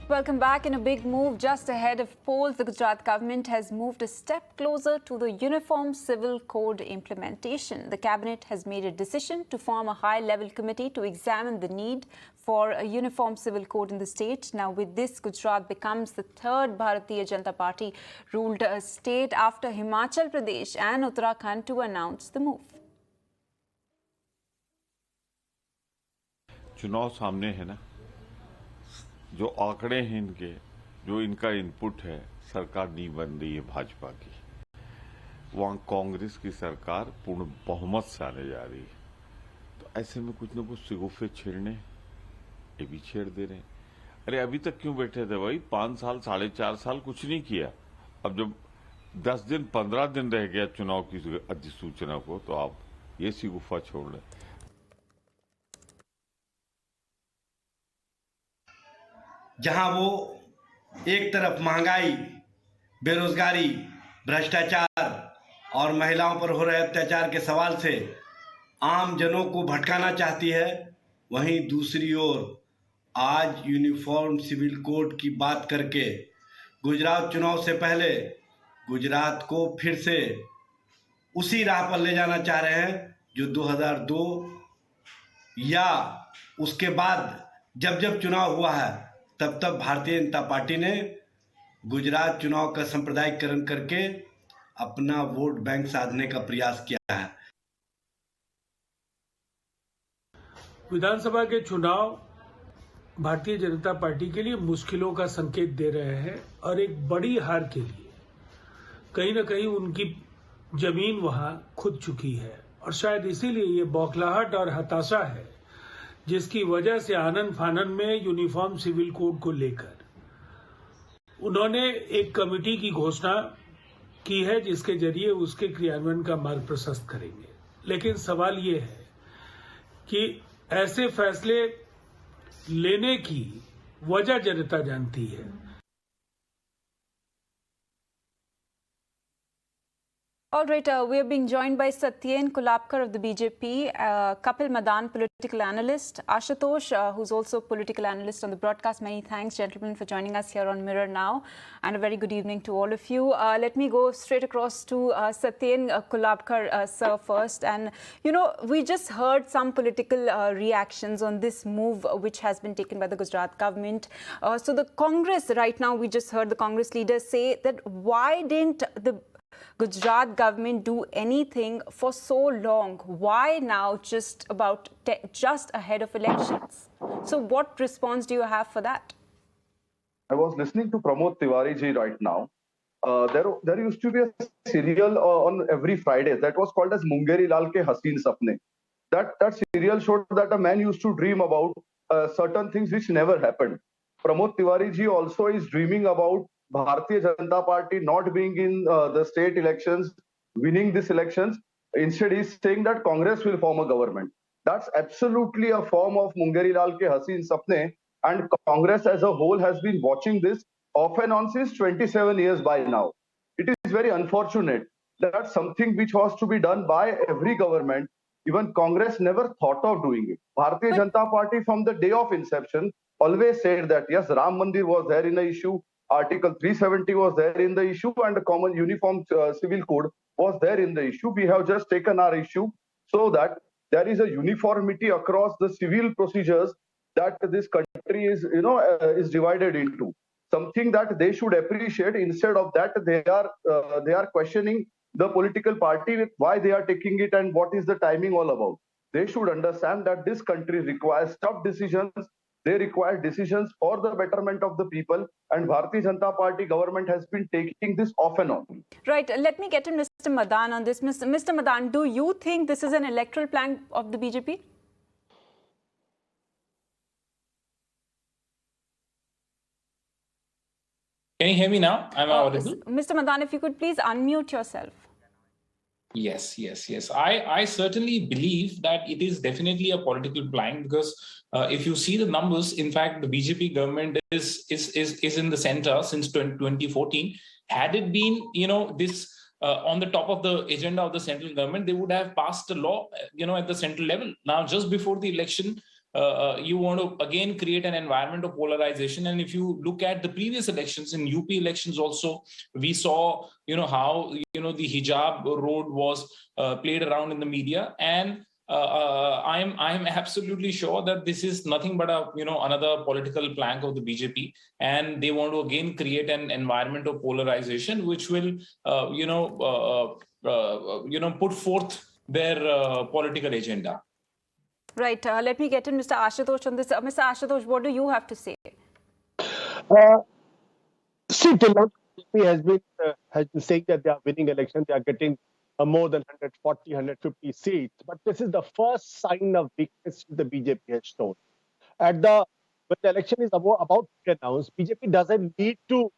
Welcome back. In a big move just ahead of polls, the Gujarat government has moved a step closer to the Uniform Civil Code implementation. The cabinet has made a decision to form a high-level committee to examine the need for a uniform civil code in the state. Now, with this, Gujarat becomes the third Bharatiya Janata Party ruled state after Himachal Pradesh and Uttarakhand to announce the move. चुनाव सामने है ना, जो आंकड़े हैं इनके, जो इनका इनपुट है, सरकार नहीं बन रही है भाजपा की। वहां कांग्रेस की सरकार पूर्ण बहुमत से आने जा रही है। तो ऐसे में कुछ न कुछ सिगुफे छेड़ने, ये भी छेड़ दे रहे हैं। अरे अभी तक क्यों बैठे थे भाई? 5 साल 4.5 साल कुछ नहीं किया। अब जब 10 दिन 15 दिन रह गया चुनाव की अधिसूचना को, तो आप ये सिगुफा छोड़ रहे। जहां वो एक तरफ महंगाई, बेरोजगारी, भ्रष्टाचार और महिलाओं पर हो रहे अत्याचार के सवाल से आम जनों को भटकाना चाहती है, वहीं दूसरी ओर आज यूनिफॉर्म सिविल कोड की बात करके गुजरात चुनाव से पहले गुजरात को फिर से उसी राह पर ले जाना चाह रहे हैं जो 2002 या उसके बाद जब जब चुनाव हुआ है तब तब भारतीय जनता पार्टी ने गुजरात चुनाव का सांप्रदायिकरण करके अपना वोट बैंक साधने का प्रयास किया है। विधानसभा के चुनाव भारतीय जनता पार्टी के लिए मुश्किलों का संकेत दे रहे हैं और एक बड़ी हार के लिए कहीं न कहीं उनकी जमीन वहां खुद चुकी है और शायद इसीलिए ये बौखलाहट और हताशा है, जिसकी वजह से आनन फानन में यूनिफॉर्म सिविल कोड को लेकर उन्होंने एक कमेटी की घोषणा की है जिसके जरिए उसके क्रियान्वयन का मार्ग प्रशस्त करेंगे। लेकिन सवाल ये है कि ऐसे फैसले लेने की वजह जनता जानती है। All right, we are being joined by Satyen Kulapkar of the BJP, Kapil Madan, political analyst, Ashutosh, who's also political analyst on the broadcast. Many thanks, gentlemen, for joining us here on Mirror Now, and a very good evening to all of you. Let me go straight across to Satyen Kulapkar, sir, first. And, you know, we just heard some political reactions on this move which has been taken by the Gujarat government. So the Congress, right now, we just heard the Congress leaders say that why didn't the Gujarat government do anything for so long? Why now, just ahead of elections? So what response do you have for that? I was listening to Pramod Tiwari ji right now. There used to be a serial on every Friday that was called as Mungeri Lal ke Haseen Sapne. That serial showed that a man used to dream about certain things which never happened. Pramod Tiwari ji also is dreaming about Bharatiya Janata Party not being in the state elections, winning these elections. Instead, he's saying that Congress will form a government. That's absolutely a form of Mungeri Lal ke Haseen Sapne, and Congress as a whole has been watching this off and on since 27 years by now. It is very unfortunate that something which was to be done by every government, even Congress never thought of doing it. Bharatiya Janata Party from the day of inception always said that yes, Ram Mandir was there in the issue, Article 370 was there in the issue, and the common uniform civil code was there in the issue. We have just taken our issue so that there is a uniformity across the civil procedures that this country is, is divided into. Something that they should appreciate. Instead of that, they are questioning the political party with why they are taking it and what is the timing all about. They should understand that this country requires tough decisions. They require decisions for the betterment of the people, and Bharatiya Janata Party government has been taking this off and on. Right. Let me get to Mr. Madan on this. Mr. Madan, do you think this is an electoral plan of the BJP? Can you hear me now? Am I audible? Mr. Madan, if you could please unmute yourself. Yes. I certainly believe that it is definitely a political plan because if you see the numbers, in fact, the BJP government is in the center since 2014. Had it been, this on the top of the agenda of the central government, they would have passed a law, at the central level. Now, just before the election, you want to again create an environment of polarization. And if you look at the previous elections, in UP elections also, we saw, how, the hijab road was played around in the media. And I'm absolutely sure that this is nothing but another political plank of the BJP, and they want to again create an environment of polarization, which will put forth their political agenda. Right. Let me get in Mr. Ashutosh on this. Mr. Ashutosh, what do you have to say? See, till now, BJP has been saying that they are winning elections, they are getting more than 140, 150 seats. But this is the first sign of weakness the BJP has shown. When the election is about to be announced, BJP doesn't need to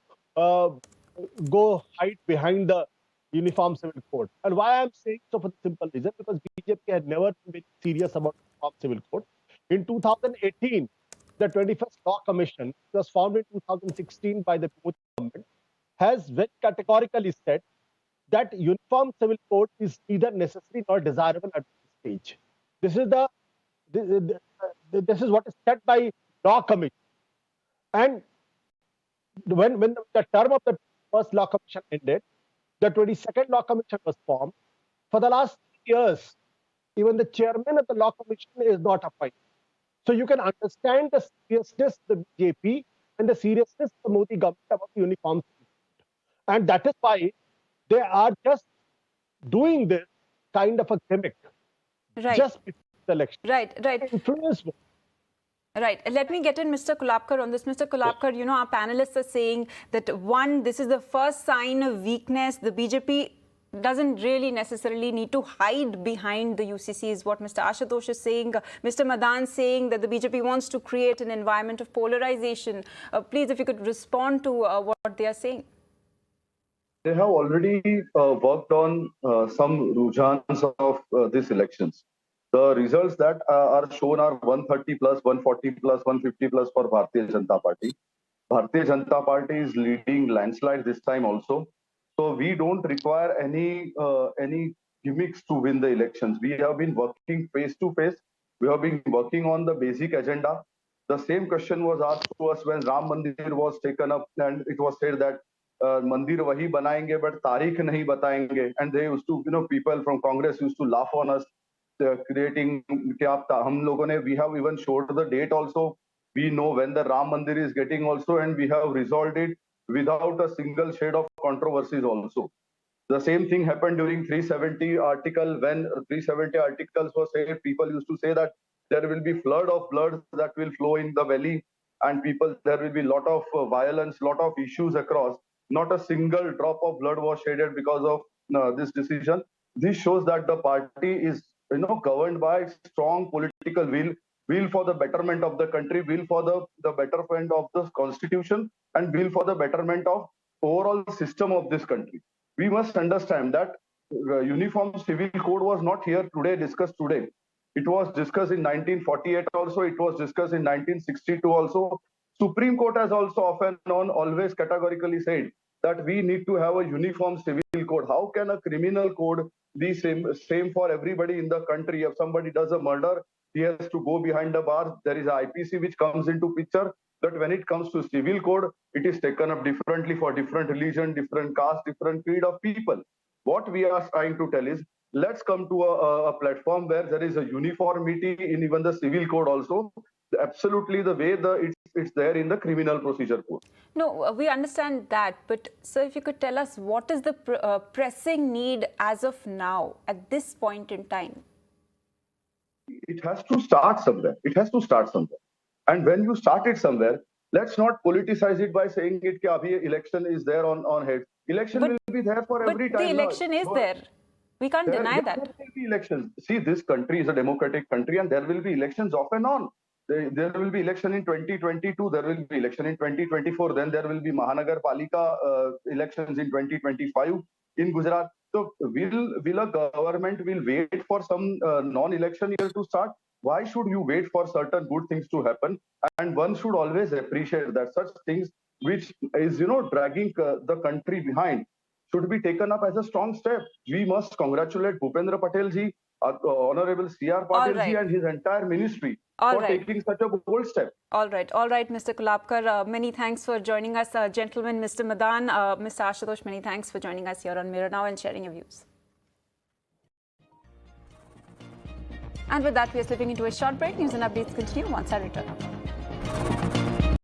go hide behind the Uniform Civil Code. And why I'm saying so, for the simple reason, because BJP had never been serious about Uniform Civil Code. In 2018, the 21st Law Commission, which was formed in 2016 by the Modi government, has very categorically said that Uniform Civil Code is neither necessary nor desirable at this stage. This is what is said by Law Commission. And when the term of the first Law Commission ended, the 22nd Law Commission was formed. For the last 3 years, even the chairman of the Law Commission is not appointed. So you can understand the seriousness of the BJP and the seriousness of the Modi government about the Uniform Civil Code. And that is why they are just doing this kind of a gimmick. Right. Just before the election. Right. Influence. Right. Let me get in Mr. Kulapkar on this. Mr. Kulapkar, our panelists are saying that, one, this is the first sign of weakness. The BJP doesn't really necessarily need to hide behind the UCC, is what Mr. Ashutosh is saying. Mr. Madan saying that the BJP wants to create an environment of polarization. Please, if you could respond to what they are saying. They have already worked on some rujans of these elections. The results that are shown are 130 plus, 140 plus, 150 plus for Bharatiya Janata Party. Bharatiya Janata Party is leading landslide this time also. So we don't require any gimmicks to win the elections. We have been working face to face. We have been working on the basic agenda. The same question was asked to us when Ram Mandir was taken up, and it was said that Mandir wahi banayenge, but tarikh nahi batayenge. And they used to, people from Congress used to laugh on us, creating. We have even showed the date also. We know when the Ram Mandir is getting also, and we have resolved it without a single shade of controversies also. The same thing happened during 370 article. When 370 articles were said, people used to say that there will be flood of blood that will flow in the valley, and there will be lot of violence, lot of issues across. Not a single drop of blood was shedded because of this decision. This shows that the party is governed by strong political will for the betterment of the country, will for the betterment of the constitution, and will for the betterment of overall system of this country. We must understand that Uniform Civil Code was not here today, discussed today. It was discussed in 1948 also, it was discussed in 1962 also. Supreme Court has also often always categorically said that we need to have a uniform civil code. How can a criminal code be same for everybody in the country? If somebody does a murder, he has to go behind the bars. There is a IPC which comes into picture. That when it comes to civil code, it is taken up differently for different religion, different caste, different creed of people. What we are trying to tell is, let's come to a platform where there is a uniformity in even the civil code also. Absolutely the way it's there in the criminal procedure code. No, we understand that. But sir, if you could tell us, what is the pressing need as of now, at this point in time? It has to start somewhere. It has to start somewhere. And when you start it somewhere, let's not politicize it by saying it that election is there on head. Election will be there for every time. But the election is there. We can't deny that. There will be elections. See, this country is a democratic country, and there will be elections off and on. There will be election in 2022. There will be election in 2024. Then there will be Mahanagar Palika elections in 2025 in Gujarat. So will a government will wait for some non-election year to start? Why should you wait for certain good things to happen? And one should always appreciate that such things which is dragging the country behind should be taken up as a strong step. We must congratulate Bhupendra Patel ji. Honorable C.R. All Patil ji right. and his entire ministry All for right. taking such a bold step. All right, Mr. Kulapkar. Many thanks for joining us, gentlemen. Mr. Madan, Mr. Ashutosh, many thanks for joining us here on Mirror Now and sharing your views. And with that, we are slipping into a short break. News and updates continue once I return.